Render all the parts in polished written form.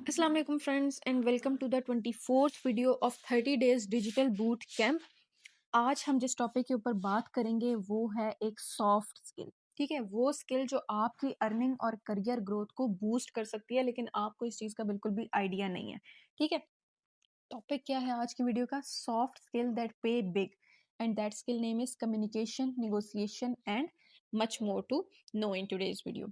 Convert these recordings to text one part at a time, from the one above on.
Assalamu alaikum friends and welcome to the 24th video of 30 days digital boot camp। आज हम जिस topic के ऊपर बात करेंगे वो है एक सॉफ्ट स्किल। ठीक है, वो स्किल जो आपकी अर्निंग और करियर ग्रोथ को बूस्ट कर सकती है, लेकिन आपको इस चीज़ का बिल्कुल भी आइडिया नहीं है। ठीक है, टॉपिक क्या है आज की वीडियो का? Soft skill that pay big and that skill name is communication, negotiation and much more to know in today's video.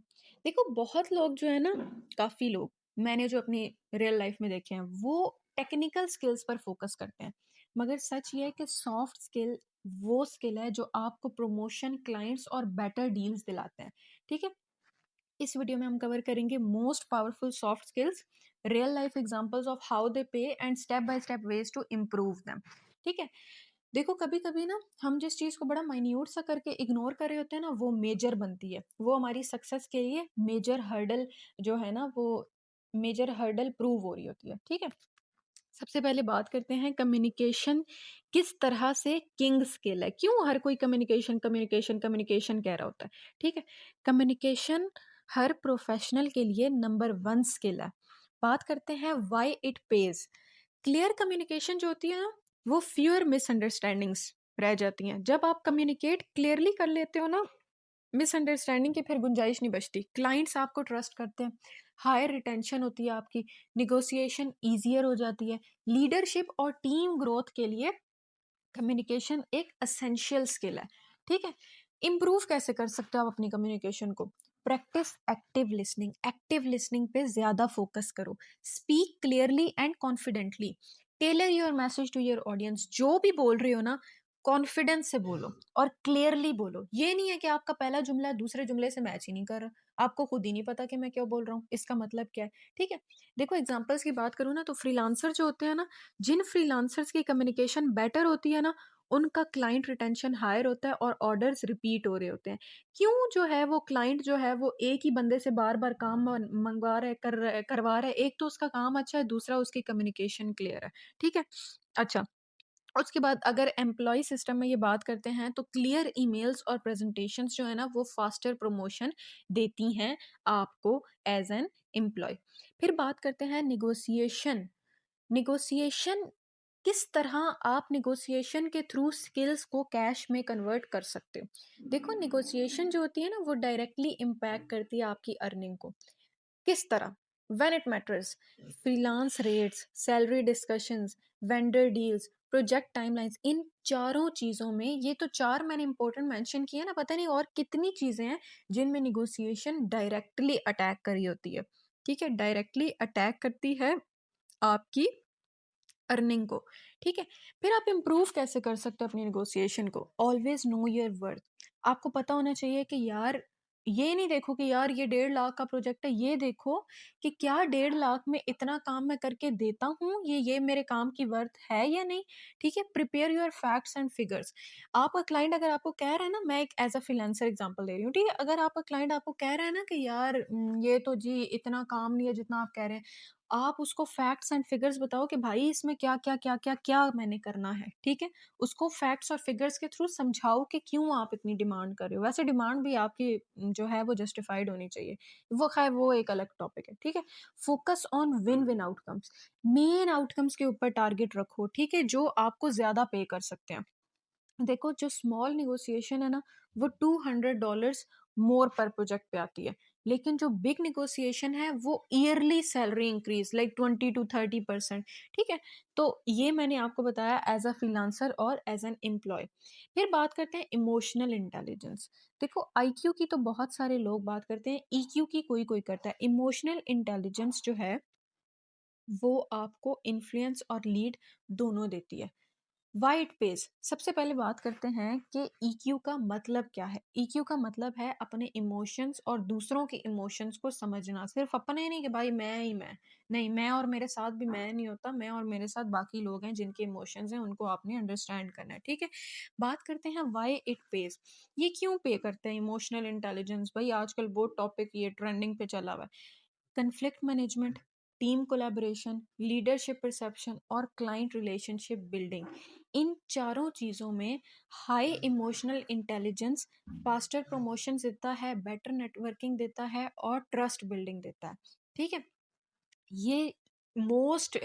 देखो, बहुत लोग जो है ना, काफी लोग मैंने जो अपनी रियल लाइफ में देखे हैं वो टेक्निकल स्किल्स पर फोकस करते हैं, मगर सच ये है कि सॉफ्ट स्किल वो स्किल है जो आपको प्रमोशन, क्लाइंट्स और बेटर डील्स दिलाते हैं। ठीक है, इस वीडियो में हम कवर करेंगे most powerful soft skills, real life examples of how they pay and step by step ways to improve them. ठीक है, देखो कभी कभी ना हम जिस चीज को बड़ा माइन्यूट सा करके इग्नोर कर रहे होते हैं ना, वो मेजर बनती है, वो हमारी सक्सेस के लिए मेजर हर्डल जो है ना, वो मेजर हर्डल प्रूव हो रही होती है। ठीक है, सबसे पहले बात करते हैं कम्युनिकेशन किस तरह से किंग स्किल है। क्यों हर कोई कम्युनिकेशन कम्युनिकेशन कम्युनिकेशन कह रहा होता है? ठीक है, कम्युनिकेशन हर प्रोफेशनल के लिए नंबर वन स्किल है। बात करते हैं why it pays. Clear communication जो होती है ना, वो फ्यूअर मिसअंडरस्टैंडिंग्स रह जाती हैं। जब आप कम्युनिकेट क्लियरली कर लेते हो ना, मिसअंडरस्टैंडिंग की फिर गुंजाइश नहीं बचती। क्लाइंट्स आपको ट्रस्ट करते हैं, हायर रिटेंशन होती है आपकी, निगोशिएशन ईजियर हो जाती है। लीडरशिप और टीम ग्रोथ के लिए कम्युनिकेशन एक असेंशियल स्किल है। ठीक है, इम्प्रूव कैसे कर सकते हो आप अपनी कम्युनिकेशन को? Practice active listening. Active listening पे ज्यादा फोकस करो। Speak clearly and confidently. Tailor your message to your audience. जो भी बोल रहे हो ना, कॉन्फिडेंस से बोलो और क्लियरली बोलो। ये नहीं है कि आपका पहला जुमला दूसरे जुमले से मैच ही नहीं कर रहा, आपको खुद ही नहीं पता कि मैं क्या बोल रहा हूँ, इसका मतलब क्या है। ठीक है, देखो एग्जाम्पल्स की बात करूँ ना, तो फ्रीलांसर जो होते हैं ना, जिन फ्रीलांसर्स की कम्युनिकेशन बेटर होती है ना, उनका क्लाइंट रिटेंशन हायर होता है और ऑर्डर्स रिपीट हो रहे होते हैं। क्यों? जो है वो क्लाइंट जो है वो एक ही बंदे से बार बार काम मंगवा रहा है, करवा रहा है। एक तो उसका काम अच्छा है, दूसरा उसकी कम्युनिकेशन क्लियर है। ठीक है, अच्छा, उसके बाद अगर एम्प्लॉय सिस्टम में ये बात करते हैं, तो क्लियर ईमेल्स और प्रेजेंटेशंस जो है ना, वो फास्टर प्रमोशन देती हैं आपको एज एन एम्प्लॉय। फिर बात करते हैं निगोशिएशन। निगोशिएशन किस तरह आप निगोशिएशन के थ्रू स्किल्स को कैश में कन्वर्ट कर सकते हो। देखो, निगोशिएशन जो होती है ना, वो डायरेक्टली इम्पैक्ट करती है आपकी अर्निंग को। किस तरह? When it matters, freelance rates, salary discussions, vendor deals, project timelines, इन चारों चीजों में, ये तो चार मैंने इंपॉर्टेंट मेंशन किए ना, पता नहीं और कितनी चीजें हैं जिनमें निगोशिएशन डायरेक्टली अटैक करी होती है। ठीक है, डायरेक्टली अटैक करती है आपकी अर्निंग को। ठीक है, फिर आप इम्प्रूव कैसे कर सकते हो अपनी नेगोशिएशन को? Always know your worth. आपको पता होना चाहिए कि यार, ये नहीं देखो कि यार ये 1.5 लाख का प्रोजेक्ट है, ये देखो कि क्या 1.5 लाख में इतना काम मैं करके देता हूँ, ये मेरे काम की वर्थ है या नहीं। ठीक है, prepare your facts and figures. आपका क्लाइंट अगर आपको कह रहा है ना, मैं एक एज अ फ्रीलांसर एग्जांपल दे रही हूँ। ठीक है, अगर आपका क्लाइंट आपको कह रहा है ना कि यार ये तो जी इतना काम नहीं है जितना आप कह रहे हैं, आप उसको फैक्ट्स एंड फिगर्स बताओ कि भाई इसमें क्या क्या क्या क्या क्या मैंने करना है। ठीक है, उसको फैक्ट्स और फिगर्स के थ्रू समझाओ कि क्यों आप इतनी डिमांड कर रहे हो। वैसे डिमांड भी आपकी जो है वो जस्टिफाइड होनी चाहिए, वो खैर वो एक अलग टॉपिक है। ठीक है, focus on win win outcomes. Main outcomes के ऊपर टारगेट रखो। ठीक है, जो आपको ज्यादा पे कर सकते हैं। देखो, जो स्मॉल निगोशिएशन है ना, वो $200 मोर पर प्रोजेक्ट पे आती है, लेकिन जो बिग निगोशिएशन है वो yearly salary increase like 20 to 30%। ठीक है, तो ये मैंने आपको बताया एज अ फ्रीलांसर और एज एन एम्प्लॉय। फिर बात करते हैं इमोशनल इंटेलिजेंस। देखो, आईक्यू की तो बहुत सारे लोग बात करते हैं, ईक्यू की कोई कोई करता है। इमोशनल इंटेलिजेंस जो है वो आपको इन्फ्लुएंस और लीड दोनों देती है। White page. सबसे पहले बात करते हैं कि ईक्यू का मतलब क्या है। ईक्यू का मतलब है अपने इमोशंस और दूसरों के इमोशंस को समझना। सिर्फ अपने नहीं कि भाई मैं ही मैं, नहीं, मैं और मेरे साथ भी मैं नहीं होता, मैं और मेरे साथ बाकी लोग हैं जिनके इमोशंस हैं, उनको आपने अंडरस्टैंड करना है। ठीक है, बात करते हैं वाई इट पेज। ये क्यों पे करते हैं इमोशनल इंटेलिजेंस? भाई आजकल बहुत टॉपिक ये ट्रेंडिंग पे चला हुआ है। Conflict management, team collaboration, leadership perception और क्लाइंट रिलेशनशिप बिल्डिंग, इन चारों चीज़ों में high emotional intelligence faster promotion देता है, बेटर नेटवर्किंग देता है और ट्रस्ट बिल्डिंग देता है। ठीक है, ये मोस्ट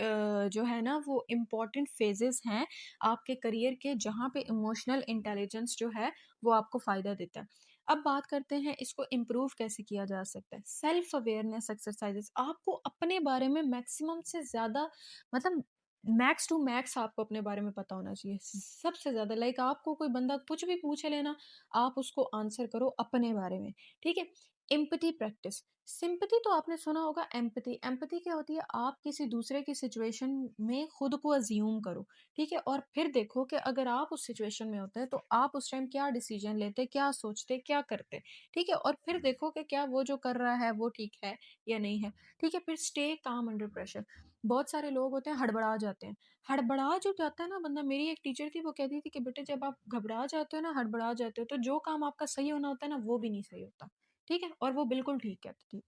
जो है ना वो इम्पोर्टेंट फेजेस हैं आपके करियर के, जहाँ पे इमोशनल इंटेलिजेंस जो है वो आपको फ़ायदा देता है। अब बात करते हैं इसको इम्प्रूव कैसे किया जा सकता है। सेल्फ अवेयरनेस एक्सरसाइजेस, आपको अपने बारे में मैक्सिमम से ज़्यादा, मतलब मैक्स टू मैक्स आपको अपने बारे में पता होना चाहिए। सबसे ज़्यादा लाइक आपको कोई बंदा कुछ भी पूछ लेना, आप उसको आंसर करो अपने बारे में, ठीक है? Empathy practice. सिंपैथी तो आपने सुना होगा, एम्पैथी, एम्पैथी क्या होती है? आप किसी दूसरे की सिचुएशन में खुद को अज्यूम करो, ठीक है? और फिर देखो कि अगर आप उस सिचुएशन में होते हैं तो आप उस टाइम क्या डिसीजन लेते, क्या सोचते, क्या करते, ठीक है? और फिर देखो कि क्या वो जो कर रहा है वो ठीक है या नहीं है, ठीक है? फिर स्टे काम अंडर प्रेशर। बहुत सारे लोग होते हैं हड़बड़ा जाते हैं, हड़बड़ा जो जाता है ना बंदा, मेरी एक टीचर थी वो कहती थी कि बेटे जब आप घबरा जाते हो ना, हड़बड़ा जाते हो, तो जो काम आपका सही होना होता है ना वो भी नहीं सही होता, ठीक है? और वो बिल्कुल ठीक कहती थी।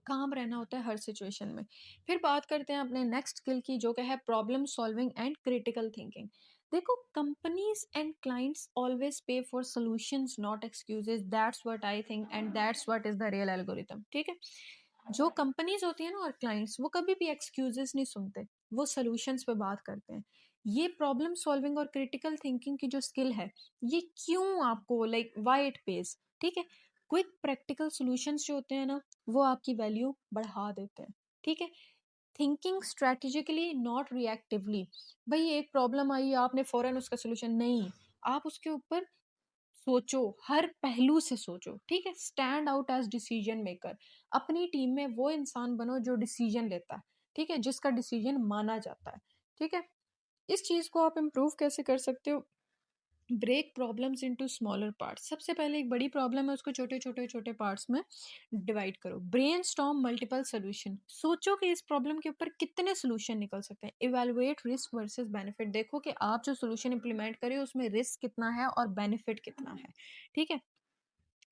काम रहना होता है हर सिचुएशन में। फिर बात करते हैं अपने नेक्स्ट स्किल की, जो कि है problem solving and critical thinking. देखो, companies and clients always pay for solutions not excuses, that's what I think and that's what is the real algorithm, ठीक है? जो कंपनीज होती है ना और क्लाइंट्स, वो कभी भी एक्सक्यूजेस नहीं सुनते, वो सॉल्यूशंस पे बात करते हैं। ये प्रॉब्लम सॉल्विंग और क्रिटिकल थिंकिंग की जो स्किल है, ये क्यों आपको लाइक व्हाई इट पेज, ठीक है? क्विक प्रैक्टिकल सॉल्यूशंस जो होते हैं ना, वो आपकी वैल्यू बढ़ा देते हैं, ठीक है? Thinking strategically not reactively. भाई एक प्रॉब्लम आई, आपने फौरन उसका सोल्यूशन नहीं, आप उसके ऊपर सोचो, हर पहलू से सोचो, ठीक है? Stand out as decision maker. अपनी टीम में वो इंसान बनो जो डिसीजन लेता है, ठीक है? जिसका डिसीजन माना जाता है, ठीक है? इस चीज को आप इम्प्रूव कैसे कर सकते हो? Break problems into smaller parts. सबसे पहले एक बड़ी प्रॉब्लम है, उसको छोटे छोटे छोटे पार्ट्स में डिवाइड करो। ब्रेनस्टॉर्म मल्टीपल सॉल्यूशन, सोचो कि इस प्रॉब्लम के ऊपर कितने सॉल्यूशन निकल सकते हैं। इवैल्यूएट रिस्क वर्सेस बेनिफिट, देखो कि आप जो सॉल्यूशन इंप्लीमेंट करें उसमें रिस्क कितना है और बेनिफिट कितना है, ठीक है?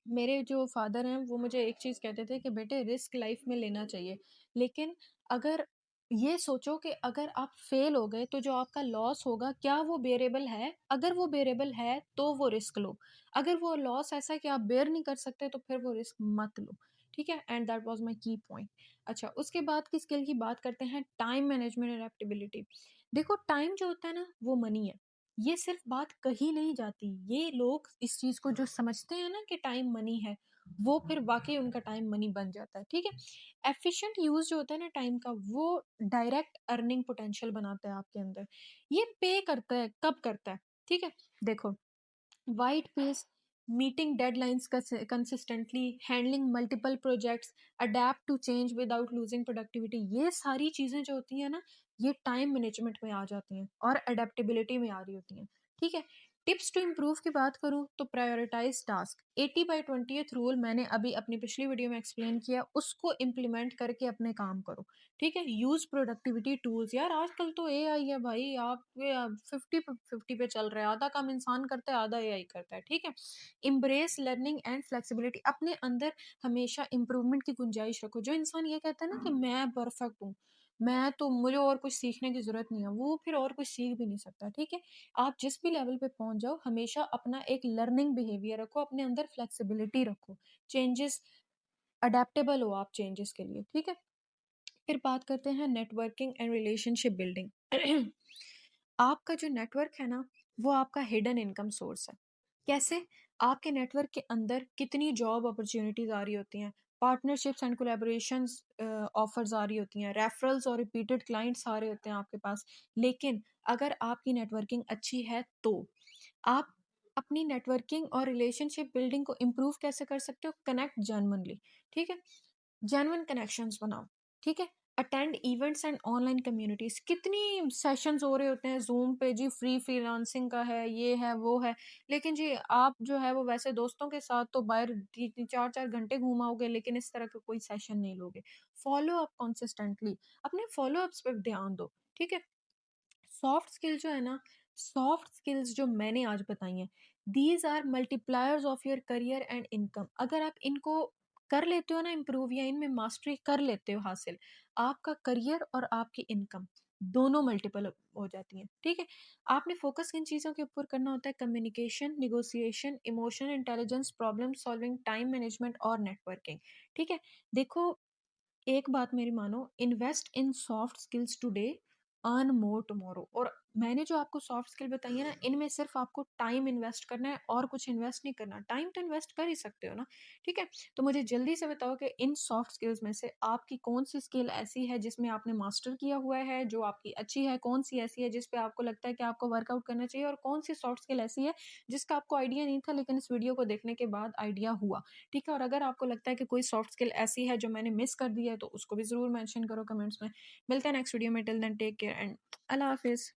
मेरे जो फादर हैं वो मुझे एक चीज़ कहते थे कि बेटे रिस्क लाइफ में लेना चाहिए, लेकिन अगर ये सोचो कि अगर आप फेल हो गए तो जो आपका लॉस होगा क्या वो बेरेबल है? अगर वो बेरेबल है तो वो रिस्क लो, अगर वो लॉस ऐसा है कि आप बेयर नहीं कर सकते तो फिर वो रिस्क मत लो, ठीक है? एंड दैट वाज माय की पॉइंट। अच्छा, उसके बाद की स्किल की बात करते हैं, टाइम मैनेजमेंट और एडेप्टेबिलिटी। देखो, टाइम जो होता है ना वो मनी है, ये सिर्फ बात कही नहीं जाती। ये लोग इस चीज को जो समझते हैं ना कि टाइम मनी है, वो फिर वाकई उनका टाइम मनी बन जाता है, ठीक है? एफिशिएंट यूज जो होता है ना टाइम का, वो डायरेक्ट अर्निंग पोटेंशियल बनाता है आपके अंदर। ये पे करता है, कब करता है, ठीक है? देखो, white pace, meeting deadlines consistently, handling multiple projects, adapt to change without losing productivity, ये सारी चीजें जो होती हैं ना, ये टाइम मैनेजमेंट में आ जाती हैं और अडेप्टेबिलिटी में आ रही होती हैं, ठीक है? टिप्स टू इम्प्रूव की बात करूं तो प्रायोरिटाइज टास्क, 80/20 रूल मैंने अभी अपनी पिछली वीडियो में एक्सप्लेन किया, उसको इम्प्लीमेंट करके अपने काम करो, ठीक है? यूज प्रोडक्टिविटी टूल्स, यार आजकल तो एआई है भाई, आप 50-50 पे चल रहा है, आधा काम इंसान करता है आधा एआई करता है, ठीक है? इम्ब्रेस लर्निंग एंड फ्लेक्सिबिलिटी, अपने अंदर हमेशा इंप्रूवमेंट की गुंजाइश रखो। जो इंसान ये कहता है ना कि मैं परफेक्ट हूँ, मैं तो, मुझे और कुछ सीखने की जरूरत नहीं है, वो फिर और कुछ सीख भी नहीं सकता, ठीक है? आप जिस भी लेवल पे पहुंच जाओ, हमेशा अपना एक लर्निंग बिहेवियर रखो, अपने अंदर फ्लेक्सिबिलिटी रखो, चेंजेस, अडेप्टेबल हो आप चेंजेस के लिए, ठीक है? फिर बात करते हैं नेटवर्किंग एंड रिलेशनशिप बिल्डिंग। आपका जो नेटवर्क है ना, वो आपका हिडन इनकम सोर्स है। कैसे? आपके नेटवर्क के अंदर कितनी जॉब अपॉर्चुनिटीज आ रही होती हैं, पार्टनरशिप्स एंड कोलैबोरेशंस ऑफर्स आ रही होती हैं, रेफरल्स और रिपीटेड क्लाइंट्स आ रहे होते हैं आपके पास। लेकिन अगर आपकी नेटवर्किंग अच्छी है तो आप अपनी नेटवर्किंग और रिलेशनशिप बिल्डिंग को इम्प्रूव कैसे कर सकते हो? कनेक्ट जेन्युइनली, ठीक है? जेन्युइन कनेक्शंस बनाओ, ठीक है? Attend events and online communities, कितनी सेशंस हो रहे होते हैं जूम पे जी, फ्री फ्रीलांसिंग का है, ये है वो है, लेकिन जी आप जो है वो वैसे दोस्तों के साथ तो बाहर 3-4 घंटे घुमाओगे, लेकिन इस तरह का कोई सेशन नहीं लोगे। फॉलो अप कंसिस्टेंटली, अपने फॉलो अप्स पर ध्यान दो, ठीक है? सॉफ्ट स्किल जो है ना, सॉफ्ट स्किल्स जो मैंने आज बताई हैं, these are multipliers of your career and income. अगर आप इनको कर लेते हो ना इम्प्रूव, या इनमें मास्टरी कर लेते हो हासिल, आपका करियर और आपकी इनकम दोनों मल्टीपल हो जाती हैं, ठीक है? आपने फोकस किन चीज़ों के ऊपर करना होता है? Communication, negotiation, emotional intelligence, problem solving, time management और नेटवर्किंग, ठीक है? देखो, एक बात मेरी मानो, invest in soft skills today, earn more tomorrow. और मैंने जो आपको सॉफ्ट स्किल बताई है ना, इनमें सिर्फ आपको टाइम इन्वेस्ट करना है और कुछ इन्वेस्ट नहीं करना। टाइम तो इन्वेस्ट कर ही सकते हो ना, ठीक है? तो मुझे जल्दी से बताओ कि इन सॉफ्ट स्किल्स में से आपकी कौन सी स्किल ऐसी है जिसमें आपने मास्टर किया हुआ है, जो आपकी अच्छी है? कौन सी ऐसी है जिस पे आपको लगता है कि आपको वर्कआउट करना चाहिए? और कौन सी सॉफ्ट स्किल ऐसी है जिसका आपको आइडिया नहीं था लेकिन इस वीडियो को देखने के बाद आइडिया हुआ? ठीक है? और अगर आपको लगता है कि कोई सॉफ्ट स्किल ऐसी है जो मैंने मिस कर दी है, तो उसको भी ज़रूर मेंशन करो कमेंट्स में। मिलते हैं नेक्स्ट वीडियो में, till then take care and Allah हाफ़िज़।